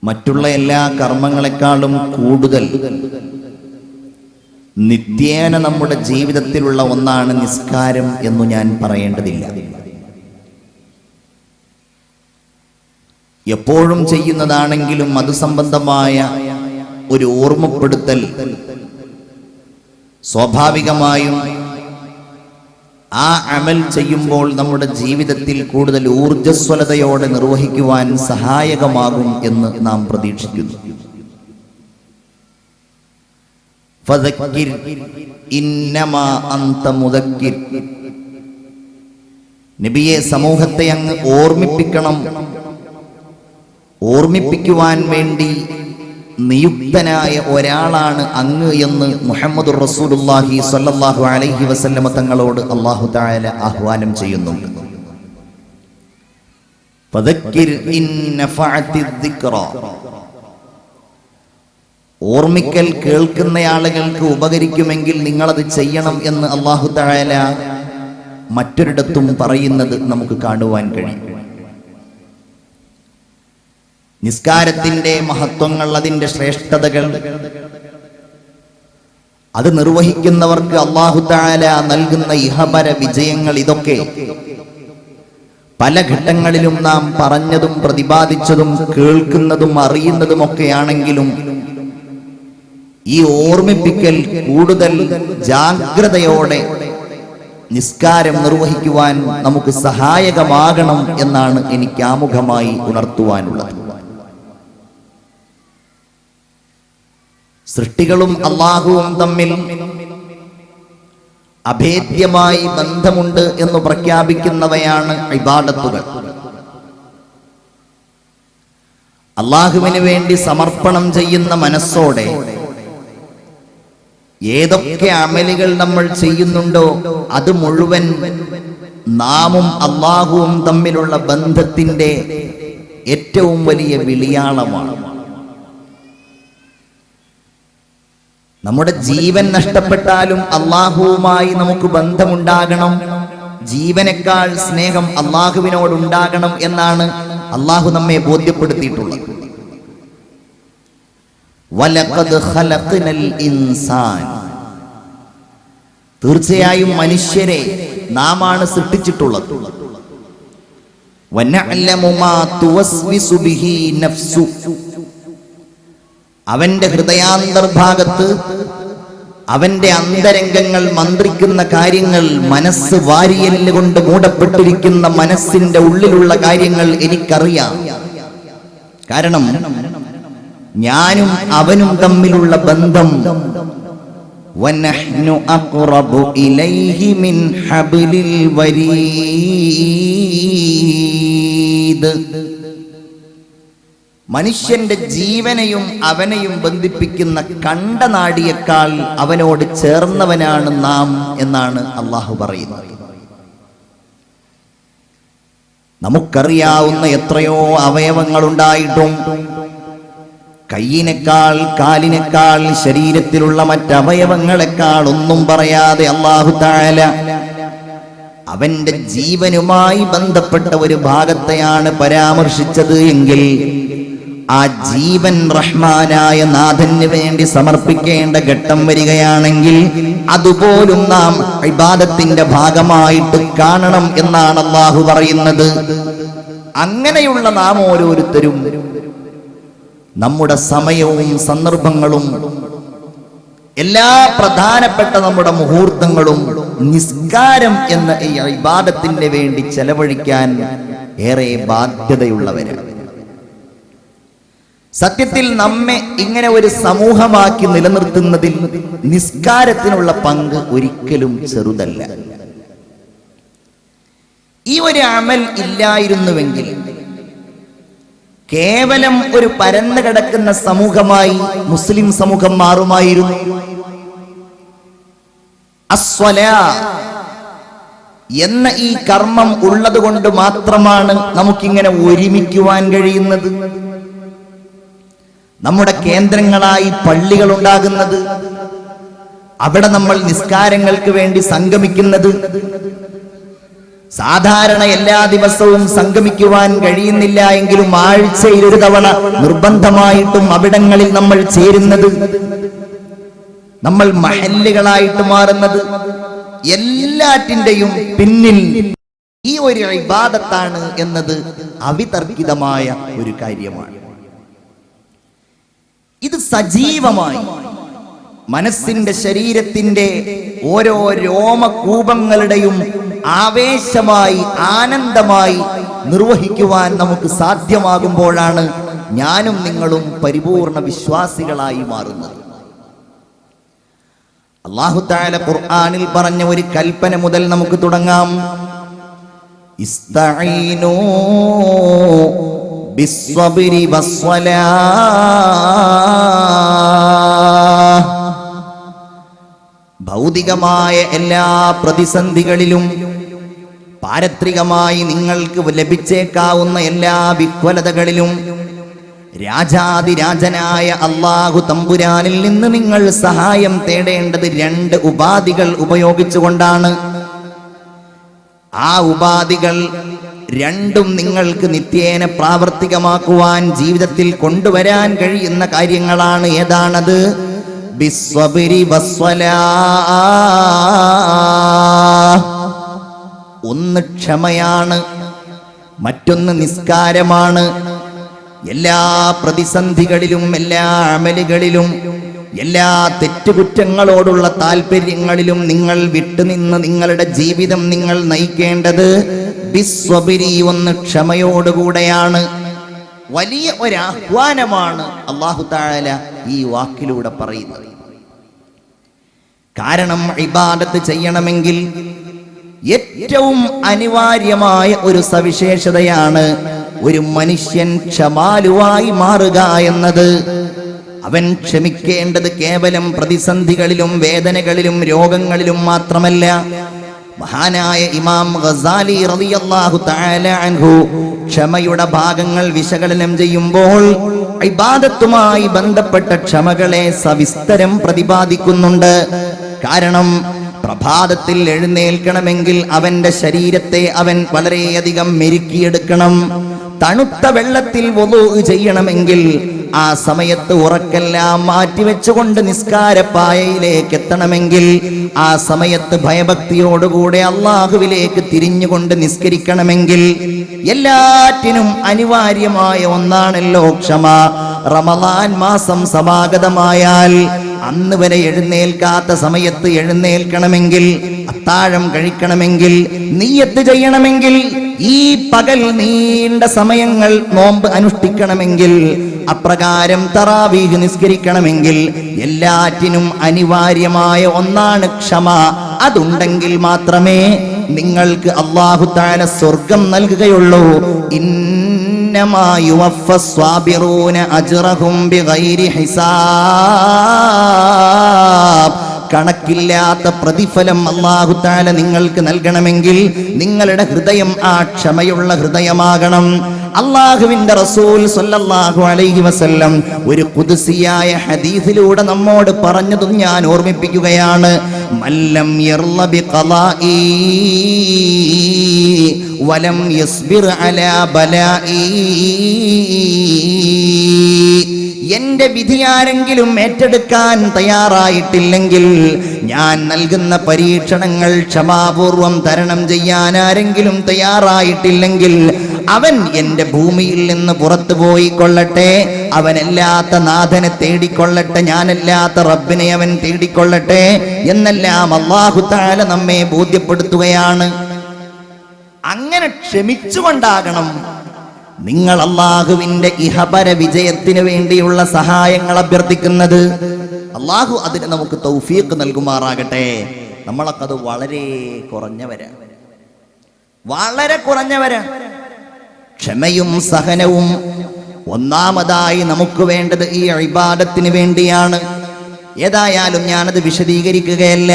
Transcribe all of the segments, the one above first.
മറ്റുള്ള എല്ലാ കർമ്മങ്ങളെക്കാളും കൂടുതൽ നിത്യേന നമ്മുടെ ജീവിതത്തിലുള്ള ഒന്നാണ് നിസ്കാരം എന്നു ഞാൻ പറയേണ്ടതില്ല. എപ്പോഴും ചെയ്യുന്നതാണെങ്കിലും അത് സംബന്ധമായ ഒരു ഓർമ്മപ്പെടുത്തൽ സ്വാഭാവികമായും ആ അമൽ ചെയ്യുമ്പോൾ നമ്മുടെ ജീവിതത്തിൽ കൂടുതൽ ഊർജ്ജസ്വലതയോടെ നിർവഹിക്കുവാൻ സഹായകമാകും എന്ന് നാം പ്രതീക്ഷിക്കുന്നു. ഫദക്കിർ ഇന്നമാ അന്ത മുദക്കിർ. നബിയെ, സമൂഹത്തെ അങ്ങ് ഓർമ്മിപ്പിക്കണം, ഓർമ്മിപ്പിക്കുവാൻ വേണ്ടി നിയുക്തനായ ഒരാളാണ് അങ്ങ് എന്ന് മുഹമ്മദുർ റസൂലുള്ളാഹി സ്വല്ലല്ലാഹു അലൈഹി വസല്ലമ തങ്ങളോട് അല്ലാഹു തആല ആഹ്വാനം ചെയ്യുന്നുണ്ട്. ഫദക്കിർ ഇൻ നഫഅത്തിദ് ദിക്റ. ഓർമ്മിക്കൽ കേൾക്കുന്ന ആളുകൾക്ക് ഉപകരിക്കുമെങ്കിൽ നിങ്ങളത് ചെയ്യണം എന്ന് അല്ലാഹു തആല മറ്റൊരിടത്തും പറയുന്നത് നമുക്ക് കാണുവാൻ കഴിയും. നിസ്കാരത്തിന്റെ മഹത്വങ്ങൾ, അതിന്റെ ശ്രേഷ്ഠതകൾ, അത് നിർവഹിക്കുന്നവർക്ക് അല്ലാഹു തആല നൽകുന്ന ഇഹപര വിജയങ്ങൾ, ഇതൊക്കെ പല ഘട്ടങ്ങളിലും നാം പറഞ്ഞതും പ്രതിപാദിച്ചതും കേൾക്കുന്നതും അറിയുന്നതുമൊക്കെയാണെങ്കിലും ഈ ഓർമ്മിപ്പിക്കൽ കൂടുതൽ ജാഗ്രതയോടെ നിസ്കാരം നിർവഹിക്കുവാൻ നമുക്ക് സഹായകമാകണം എന്നാണ് എനിക്ക് ആമുഖമായി ഉണർത്തുവാനുള്ളത്. സൃഷ്ടികളും അല്ലാഹുവും തമ്മിൽ അഭേദ്യമായി ബന്ധമുണ്ട് എന്ന് പ്രഖ്യാപിക്കുന്നവയാണ് ഇബാദത്തുകൾ. അല്ലാഹുവിന് വേണ്ടി സമർപ്പണം ചെയ്യുന്ന മനസ്സോടെ ഏതൊക്കെ അമലുകൾ നമ്മൾ ചെയ്യുന്നുണ്ടോ അത് മുഴുവൻ നാമും അല്ലാഹുവും തമ്മിലുള്ള ബന്ധത്തിന്റെ ഏറ്റവും വലിയ വിളിയാളമാണ്. നമ്മുടെ ജീവൻ നഷ്ടപ്പെട്ടാലും അല്ലാഹുവുമായി നമുക്ക് ബന്ധമുണ്ടാകണം. ജീവനേക്കാൾ സ്നേഹം അല്ലാഹുവിനോടുണ്ടാകണം എന്നാണ് അല്ലാഹു നമ്മെ ബോധ്യപ്പെടുത്തിയിട്ടുള്ളത്. വലഖദ് ഖലഖ്നൽ ഇൻസാൻ. തീർച്ചയായും മനുഷ്യരെ നാമാണ് സൃഷ്ടിച്ചിട്ടുള്ളത്. വനഅലമു മാ തുവസ്വിസു ബിഹി നഫ്സു. അവന്റെ ഹൃദയാന്തർഭാഗത്ത്, അവന്റെ അന്തരംഗങ്ങൾ മന്ത്രിക്കുന്ന കാര്യങ്ങൾ, മനസ്സ് വാരിയല് കൊണ്ട് മൂടപ്പെട്ടിരിക്കുന്ന മനസ്സിന്റെ ഉള്ളിലുള്ള കാര്യങ്ങൾ എനിക്കറിയാം. കാരണം ഞാനും അവനും തമ്മിലുള്ള ബന്ധം വനഹ്നു അഖ്റബു ഇലൈഹി മിൻ ഹബ്ലിൽ വരീദ്. മനുഷ്യന്റെ ജീവനെയും അവനെയും ബന്ധിപ്പിക്കുന്ന കണ്ടനാടിയേക്കാൾ അവനോട് ചേർന്നവനാണ് നാം എന്നാണ് അല്ലാഹു പറയുന്നത്. നമുക്കറിയാവുന്ന എത്രയോ അവയവങ്ങൾ ഉണ്ടായിട്ടും കയ്യിനേക്കാൾ, കാലിനേക്കാൾ, ശരീരത്തിലുള്ള മറ്റവയവങ്ങളെക്കാൾ ഒന്നും പറയാതെ അല്ലാഹു തആല അവന്റെ ജീവനുമായി ബന്ധപ്പെട്ട ഒരു ഭാഗത്തെയാണ് പരാമർശിച്ചത് എങ്കിൽ ആ ജീവൻ റഹ്മാനായ നാഥന് വേണ്ടി സമർപ്പിക്കേണ്ട ഘട്ടം വരികയാണെങ്കിൽ അതുപോലും നാം ഇബാദത്തിന്റെ ഭാഗമായിട്ട് കാണണം എന്നാണ് അല്ലാഹു പറയുന്നത്. അങ്ങനെയുള്ള നാം ഓരോരുത്തരും നമ്മുടെ സമയവും സന്ദർഭങ്ങളും എല്ലാ പ്രധാനപ്പെട്ട നമ്മുടെ മുഹൂർത്തങ്ങളും നിസ്കാരം എന്ന ഈ ഇബാദത്തിന് വേണ്ടി ചെലവഴിക്കാൻ ഏറെ ബാധ്യതയുള്ളവരാണ്. സത്യത്തിൽ നമ്മെ ഇങ്ങനെ ഒരു സമൂഹമാക്കി നിലനിർത്തുന്നതിൽ നിസ്കാരത്തിനുള്ള പങ്ക് ഒരിക്കലും ചെറുതല്ല. ഈ ഒരു അമൽ ഇല്ലായിരുന്നുവെങ്കിൽ കേവലം ഒരു പരന്നു കിടക്കുന്ന സമൂഹമായി മുസ്ലിം സമൂഹം മാറുമായിരുന്നു. അസ്വലാ എന്ന ഈ കർമ്മം ഉള്ളത് കൊണ്ട് മാത്രമാണ് നമുക്കിങ്ങനെ ഒരുമിക്കുവാൻ കഴിയുന്നത്. നമ്മുടെ കേന്ദ്രങ്ങളായി പള്ളികൾ ഉണ്ടാകുന്നത്, അവിടെ നമ്മൾ നിസ്കാരങ്ങൾക്ക് വേണ്ടി സംഗമിക്കുന്നത്, സാധാരണ എല്ലാ ദിവസവും സംഗമിക്കുവാൻ കഴിയുന്നില്ല എങ്കിലും ആഴ്ചയിൽ ഒരു തവണ നിർബന്ധമായിട്ടും അവിടങ്ങളിൽ നമ്മൾ ചേരുന്നത്, നമ്മൾ മഹല്ലുകളായിട്ട് മാറുന്നത്, എല്ലാറ്റിന്റെയും പിന്നിൽ ഈ ഒരു ഇബാദത്താണ് എന്നത് അവിതർക്കിതമായ ഒരു കാര്യമാണ്. ഇത് സജീവമായി മനസ്സിന്റെ ശരീരത്തിന്റെ ഓരോ രോമകൂപങ്ങളുടെയും ആവേശമായി ആനന്ദമായി നിർവഹിക്കുവാൻ നമുക്ക് സാധ്യമാകുമ്പോഴാണ് ഞാനും നിങ്ങളും പരിപൂർണ വിശ്വാസികളായി മാറുന്നത്. അല്ലാഹു തആല ഖുർആനിൽ പറഞ്ഞ ഒരു കൽപ്പന മുതൽ നമുക്ക് തുടങ്ങാം. ഇസ്തഈനൂ ബിസ്സബ്രി വസ്സലാഹ്. ഭൗതികമായ എല്ലാ പ്രതിസന്ധികളിലും പാരത്രികമായി നിങ്ങൾക്ക് ലഭിച്ചേക്കാവുന്ന എല്ലാ വിഹ്വലതകളിലും രാജാതിരാജനായ അല്ലാഹു തമ്പുരാനിൽ നിന്ന് നിങ്ങൾ സഹായം തേടേണ്ടത് രണ്ട് ഉപാധികൾ ഉപയോഗിച്ചുകൊണ്ടാണ്. ആ ഉപാധികൾ രണ്ടും നിങ്ങൾക്ക് നിത്യേന പ്രാവർത്തികമാക്കുവാൻ ജീവിതത്തിൽ കൊണ്ടുവരാൻ കഴിയുന്ന കാര്യങ്ങളാണ്. ഏതാണത്? ബിസ്സബ്രി വസ്സലാഹ്. ഒന്ന് ക്ഷമയാണ്, മറ്റൊന്ന് നിസ്കാരമാണ്. എല്ലാ പ്രതിസന്ധികളിലും എല്ലാ അമലുകളിലും എല്ലാ തെറ്റുകുറ്റങ്ങളോടുള്ള താല്പര്യങ്ങളിലും നിങ്ങൾ വിട്ടുനിന്ന് നിങ്ങളുടെ ജീവിതം നിങ്ങൾ നയിക്കേണ്ടത് ബിസ്സബ്രി, ഒന്ന് ക്ഷമയോടുകൂടെയാണ്. വലിയ ഒരാഹ്വാനമാണ് അല്ലാഹു തആല ഈ വാക്കിലൂടെ പറയുന്നത്. കാരണം ഇബാദത്ത് ചെയ്യണമെങ്കിൽ ഏറ്റവും അനിവാര്യമായ ഒരു സവിശേഷതയാണ് ഒരു മനുഷ്യൻ ക്ഷമാലുവായി മാറുക എന്നത്. അവൻ ക്ഷമിക്കേണ്ടത് കേവലം പ്രതിസന്ധികളിലും വേദനകളിലും രോഗങ്ങളിലും മാത്രമല്ല. മഹാനായ ഇമാം ഗസാലി റളിയല്ലാഹു തആല അൻഹു ക്ഷമയുടെ ഭാഗങ്ങൾ വിശകലനം ചെയ്യുമ്പോൾ ഇബാദത്തുമായി ബന്ധപ്പെട്ട ക്ഷമകളെ സവിസ്തരം പ്രതിപാദിക്കുന്നുണ്ട്. കാരണം പ്രഭാതത്തിൽ എഴുന്നേൽക്കണമെങ്കിൽ അവന്റെ ശരീരത്തെ അവൻ വളരെയധികം മെരുക്കിയെടുക്കണം. തണുത്ത വെള്ളത്തിൽ വുളൂ ചെയ്യണമെങ്കിൽ ആ സമയത്ത് ഉറക്കെല്ലാം മാറ്റിവെച്ചുകൊണ്ട് നിസ്കാരപ്പായയിലേക്ക് എത്തണമെങ്കിൽ ആ സമയത്ത് ഭയഭക്തിയോടുകൂടെ അല്ലാഹുവിലേക്ക് തിരിഞ്ഞുകൊണ്ട് നിസ്കരിക്കണമെങ്കിൽ എല്ലാറ്റിനും അനിവാര്യമായ ഒന്നാണല്ലോ ക്ഷമ. റമളാൻ മാസം സമാഗതമായാൽ അന്ന് വരെ എഴുന്നേൽക്കാത്ത സമയത്ത് എഴുന്നേൽക്കണമെങ്കിൽ, അത്താഴം കഴിക്കണമെങ്കിൽ, നിയ്യത്ത് ചെയ്യണമെങ്കിൽ, ഈ പകൽ നീണ്ട സമയങ്ങൾ നോമ്പ് അനുഷ്ഠിക്കണമെങ്കിൽ, അപ്രകാരം തറാവീഹ് നിസ്കരിക്കണമെങ്കിൽ എല്ലാറ്റിനും അനിവാര്യമായ ഒന്നാണ് ക്ഷമ. അതുണ്ടെങ്കിൽ മാത്രമേ നിങ്ങൾക്ക് അല്ലാഹു തആല സ്വർഗം നൽകുകയുള്ളൂ. ഇന്നമാ യുവഫസ്വാബിറൂന അജ്റഹും ബിഗൈരി ഹിസാബ്. കണക്കില്ലാത്ത പ്രതിഫലം അല്ലാഹു തആല നിങ്ങൾക്ക് നൽകണമെങ്കിൽ നിങ്ങളുടെ ഹൃദയം ആ ക്ഷമയുള്ള ഹൃദയമാകണം. അല്ലാഹുവിന്റെ റസൂൽ സ്വല്ലല്ലാഹു അലൈഹി വസല്ലം ഒരു ഖുദ്സിയായ ഹദീസിലൂടെ നമ്മോട് പറഞ്ഞതും ഞാൻ ഓർമ്മിപ്പിക്കുകയാണ്. മല്ലം യർള ബിഖലാഇ വലം യസ്ബിർ അലാ ബലാഇ. എന്റെ വിധി ആരെങ്കിലും ഏറ്റെടുക്കാൻ തയ്യാറായിട്ടില്ലെങ്കിൽ, ഞാൻ നൽകുന്ന പരീക്ഷണങ്ങൾ ക്ഷമാപൂർവം തരണം ചെയ്യാൻ ആരെങ്കിലും തയ്യാറായിട്ടില്ലെങ്കിൽ, അവൻ എന്റെ ഭൂമിയിൽ നിന്ന് പുറത്തു പോയിക്കൊള്ളട്ടെ, അവനല്ലാത്ത നാഥനെ തേടിക്കൊള്ളട്ടെ, ഞാനല്ലാത്ത റബ്ബിനെ അവൻ തേടിക്കൊള്ളട്ടെ എന്നെല്ലാം അല്ലാഹു തആല നമ്മെ ബോധ്യപ്പെടുത്തുകയാണ്. അങ്ങനെ ക്ഷമിച്ചുകൊണ്ടാകണം നിങ്ങൾ അല്ലാഹുവിന്റെ ഇഹപര വിജയത്തിന് വേണ്ടിയുള്ള സഹായങ്ങൾ അഭ്യർത്ഥിക്കുന്നത്. അല്ലാഹു അതിന് നമുക്ക് തൗഫീഖ് നൽകുമാറാകട്ടെ. നമ്മളൊക്കെ അത് വളരെ കുറഞ്ഞവരാ. ക്ഷമയും സഹനവും ഒന്നാമതായി നമുക്ക് വേണ്ടത് ഈ ഇബാദത്തിന് വേണ്ടിയാണ്. ഏതായാലും ഞാനത് വിശദീകരിക്കുകയല്ല.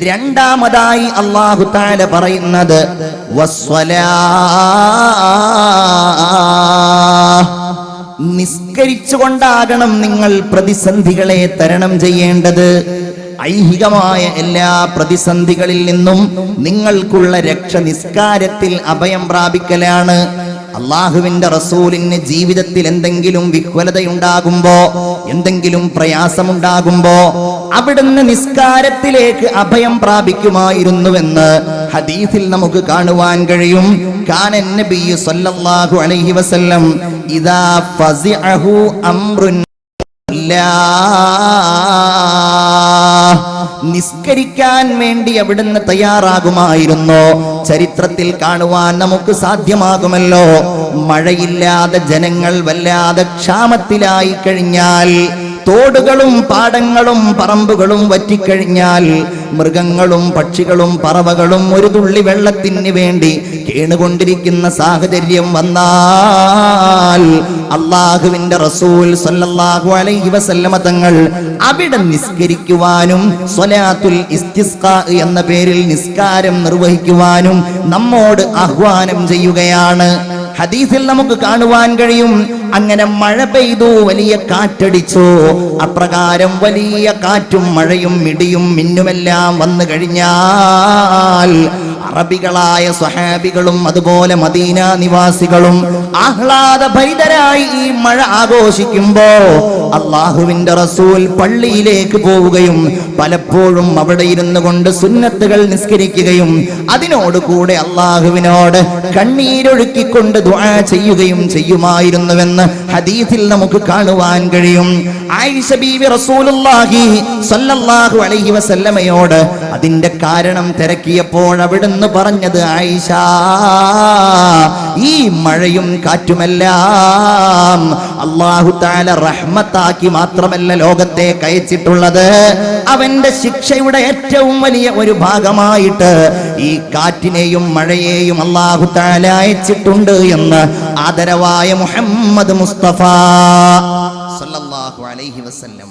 രണ്ടാമതായി അല്ലാഹു തആല പറയുന്നത് വസ്സലാഹ്. നിസ്കരിച്ചുകൊണ്ടാകണം നിങ്ങൾ പ്രതിസന്ധികളെ തരണം ചെയ്യേണ്ടത്. ഐഹികമായ എല്ലാ പ്രതിസന്ധികളിൽ നിന്നും നിങ്ങൾക്കുള്ള രക്ഷ നിസ്കാരത്തിൽ അഭയം പ്രാപിക്കലാണ്. അള്ളാഹുവിന്റെ റസൂലിന് ജീവിതത്തിൽ എന്തെങ്കിലും വിഹ്വലതയുണ്ടാകുമ്പോ, എന്തെങ്കിലും പ്രയാസമുണ്ടാകുമ്പോ അവിടുന്ന് നിസ്കാരത്തിലേക്ക് അഭയം പ്രാപിക്കുമായിരുന്നുവെന്ന് ഹദീസിൽ നമുക്ക് കാണുവാൻ കഴിയും. കാനൻ നബിയ്യു സ്വല്ലല്ലാഹു അലൈഹി വസല്ലം ഇദാ ഫസിഅഹു അംറുൻ നിസ്കരിക്കാൻ വേണ്ടി അവിടുന്ന് തയ്യാറാകുമായിരുന്നു. ചരിത്രത്തിൽ കാണുവാൻ നമുക്ക് സാധ്യമാകുമല്ലോ, മഴയില്ലാതെ ജനങ്ങൾ വല്ലാതെ ക്ഷാമത്തിലായി കഴിഞ്ഞാൽ, തോടുകളും പാടങ്ങളും പറമ്പുകളും വറ്റിക്കഴിഞ്ഞാൽ, മൃഗങ്ങളും പക്ഷികളും പറവകളും ഒരു തുള്ളി വെള്ളത്തിന് വേണ്ടി കേണുകൊണ്ടിരിക്കുന്ന സാഹചര്യം വന്നാൽ അള്ളാഹുവിന്റെ റസൂൽ സ്വല്ലല്ലാഹു അലൈഹി വസല്ലമ തങ്ങൾ അവിടെ നിസ്കരിക്കുവാനും സ്വലാത്തുൽ ഇസ്തിസ്ഖാ എന്ന പേരിൽ നിസ്കാരം നിർവഹിക്കുവാനും നമ്മോട് ആഹ്വാനം ചെയ്യുകയാണ്. ഹദീസിൽ നമുക്ക് കാണുവാൻ കഴിയും, അങ്ങനെ മഴ പെയ്തു, വലിയ കാറ്റടിച്ചു. അപ്രകാരം വലിയ കാറ്റും മഴയും ഇടിയും മിന്നുമെല്ലാം വന്നു കഴിഞ്ഞാൽ അറബികളായ സ്വഹാബികളും അതുപോലെ മദീന നിവാസികളും ആഹ്ലാദഭരിതരായി ഈ മഴ ആഘോഷിക്കുമ്പോ അള്ളാഹുവിന്റെ റസൂൽ പള്ളിയിലേക്ക് പോവുകയും പലപ്പോഴും അവിടെ ഇരുന്നു കൊണ്ട് സുന്നത്തുകൾ നിസ്കരിക്കുകയും അതിനോടുകൂടെ അള്ളാഹുവിനോട് കണ്ണീരൊഴുക്കിക്കൊണ്ട് ദുആ ചെയ്യുകയും ചെയ്യുമായിരുന്നുവെന്ന് ഹദീസിൽ നമുക്ക് കാണുവാൻ കഴിയും. ആയിഷ ബീവി റസൂലുള്ളാഹി സ്വല്ലല്ലാഹു അലൈഹി വസല്ലമയോട് അതിന്റെ കാരണം തിരക്കിയപ്പോൾ അവിടുന്ന് പറഞ്ഞത്, ആയിഷ, ഈ മഴയും കാറ്റുമെല്ലാം അല്ലാഹു തആല റഹ്മത്താക്കി മാത്രമല്ല ലോകത്തേക്ക് അയച്ചിട്ടുള്ളത്, അവന്റെ ശിക്ഷയുടെ ഏറ്റവും വലിയ ഒരു ഭാഗമായിട്ട് ഈ കാറ്റിനെയും മഴയെയും അല്ലാഹു തആല അയച്ചിട്ടുണ്ട് എന്ന് ആദരവായ മുഹമ്മദ് മുസ്തഫ സല്ലല്ലാഹു അലൈഹി വസല്ലം